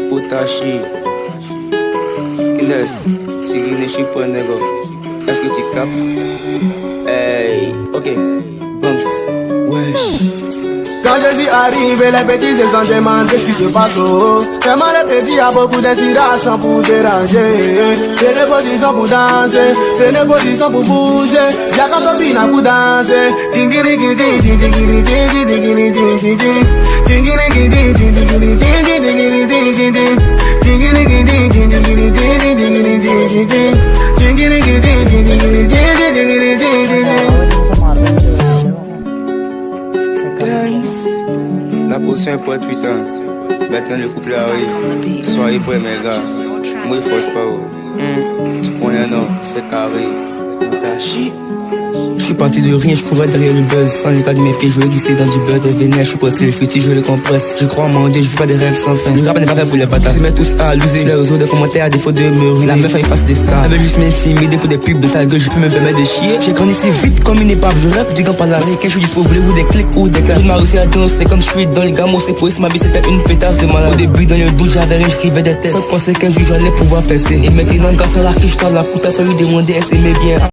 Potashi, Kines, Sigine Chiponego. Est-ce que tu captes? Hey, ok, Banks, wesh. Quand je suis arrivé, les petits se sont demandé ce qui se passe. Vraiment les petits a beaucoup d'inspiration pour déranger. C'est des positions pour danser, c'est des positions pour bouger. Y'a quand on vient pour danser. La potion est pour 8 ans. Maintenant le couple arrive. Soyez prêts mes gars. Moi il force pas. Tu connais non, c'est carré. Potashi. Je suis parti de rien, je courais derrière le buzz. Sans l'état de mes pieds, je vais glisser dans du beurre de vénère. Je suis passé le futur, je le compresse. Je crois en mon Dieu, je vis pas des rêves sans fin. Le rap n'est pas fait pour les bâtards. Ils se mettent tous à loser. Les réseaux de commentaires à défaut de me ruiner. La meuf a une face de star. Elle veut juste m'intimider pour des pubs de sa gueule. Je peux me permettre de chier. J'ai grandi si vite comme une épave. Je rêve du gant par la ricain. Je suis dispo, voulez-vous des clics ou des claques? Je m'ai réussi à danser comme je suis dans le gamo. C'est pour ma vie, c'était une pétasse de malade. Au début, dans le doute, j'avais rien, j'écrivais des tests. Sans penser qu'un jour j'allais pouvoir percer. Et maintenant, grâce à l'arc, je parle la putain sans lui demander, elle s'aimait bien.